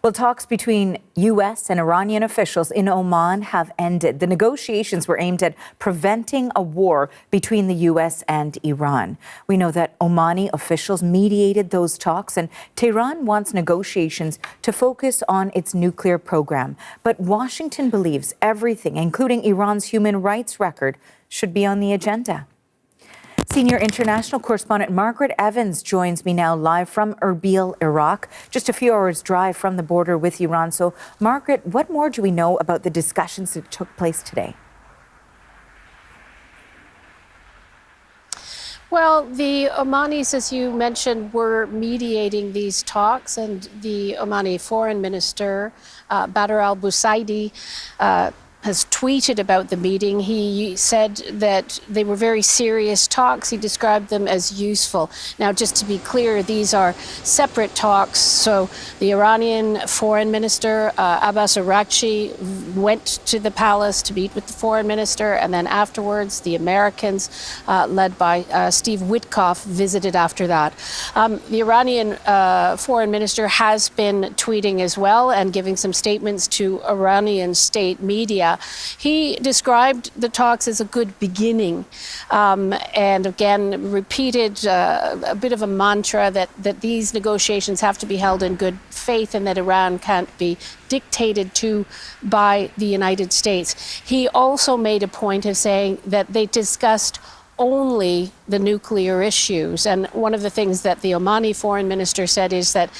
Well, talks between U.S. and Iranian officials in Oman have ended. The negotiations were aimed at preventing a war between the U.S. and Iran. We know that Omani officials mediated those talks, and Tehran wants negotiations to focus on its nuclear program. But Washington believes everything, including Iran's human rights record, should be on the agenda. Senior international correspondent Margaret Evans joins me now live from Erbil, Iraq, just a few hours' drive from the border with Iran. So, Margaret, what more do we know about the discussions that took place today? Well, the Omanis, as you mentioned, were mediating these talks, and the Omani foreign minister, Badr al-Busaidi, has tweeted about the meeting. He said that they were very serious talks. He described them as useful. Now, just to be clear, these are separate talks. So the Iranian foreign minister, Abbas Araghchi, went to the palace to meet with the foreign minister, and then afterwards the Americans, led by Steve Witkoff, visited after that. The Iranian foreign minister has been tweeting as well and giving some statements to Iranian state media. He described the talks as a good beginning, and again repeated a bit of a mantra that these negotiations have to be held in good faith and that Iran can't be dictated to by the United States. He also made a point of saying that they discussed only the nuclear issues. And one of the things that the Omani foreign minister said is that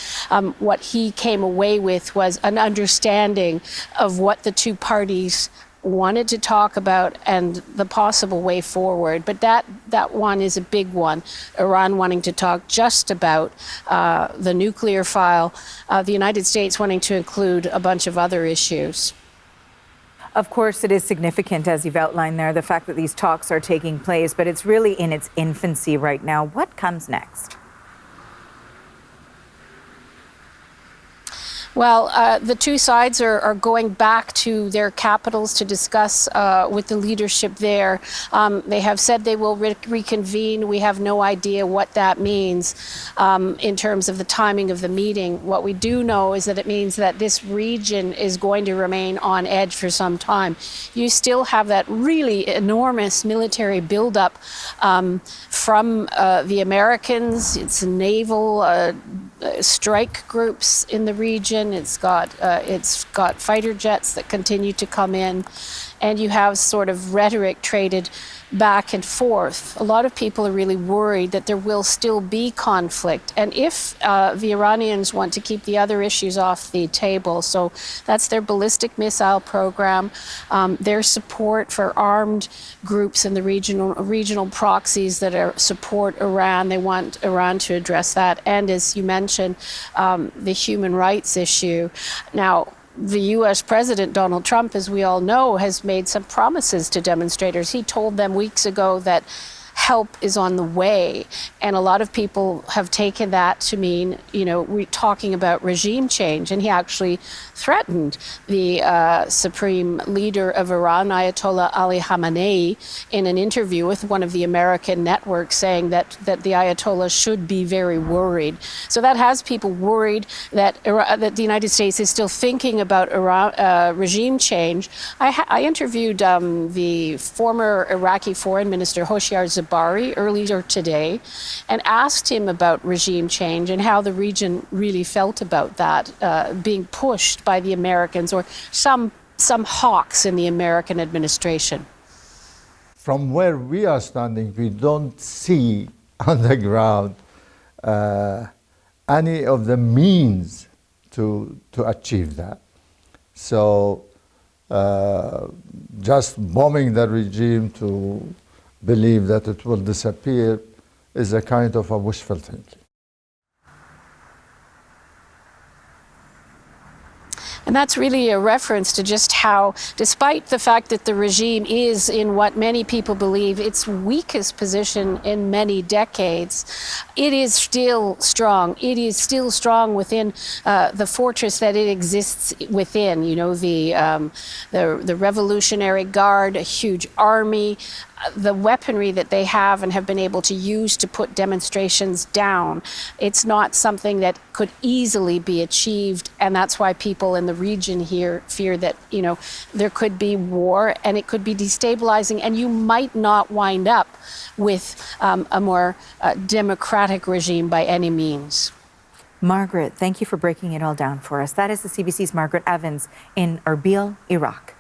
what he came away with was an understanding of what the two parties wanted to talk about and the possible way forward. But that one is a big one. Iran wanting to talk just about the nuclear file, the United States wanting to include a bunch of other issues. Of course, it is significant, as you've outlined there, the fact that these talks are taking place, but it's really in its infancy right now. What comes next? Well, the two sides are going back to their capitals to discuss with the leadership there. They have said they will reconvene. We have no idea what that means in terms of the timing of the meeting. What we do know is that it means that this region is going to remain on edge for some time. You still have that really enormous military buildup from the Americans. It's naval strike groups in the region. It's got fighter jets that continue to come in, and you have sort of rhetoric traded back and forth. A lot of people are really worried that there will still be conflict, and if the Iranians want to keep the other issues off the table, so that's their ballistic missile program, their support for armed groups and the regional proxies that support Iran. They want Iran to address that, and as you mentioned, the human rights issue. Now, the U.S. President Donald Trump, as we all know, has made some promises to demonstrators. He told them weeks ago that help is on the way, and a lot of people have taken that to mean, we're talking about regime change, and he actually threatened the supreme leader of Iran, Ayatollah Ali Khamenei, in an interview with one of the American networks, saying that the Ayatollah should be very worried. So that has people worried that the United States is still thinking about regime change. I interviewed the former Iraqi foreign minister, Hoshyar Zebari, earlier today, and asked him about regime change and how the region really felt about that being pushed by the Americans or some hawks in the American administration. From where we are standing, we don't see on the ground any of the means to achieve that. So just bombing the regime to believe that it will disappear is a kind of a wishful thinking. And that's really a reference to just how, despite the fact that the regime is in what many people believe its weakest position in many decades, it is still strong. It is still strong within the fortress that it exists within. The Revolutionary Guard, a huge army, the weaponry that they have and have been able to use to put demonstrations down, it's not something that could easily be achieved, and that's why people in the region here fear that, you know, there could be war and it could be destabilizing, and you might not wind up with a more democratic regime by any means. Margaret, thank you for breaking it all down for us. That is the CBC's Margaret Evans in Erbil, Iraq.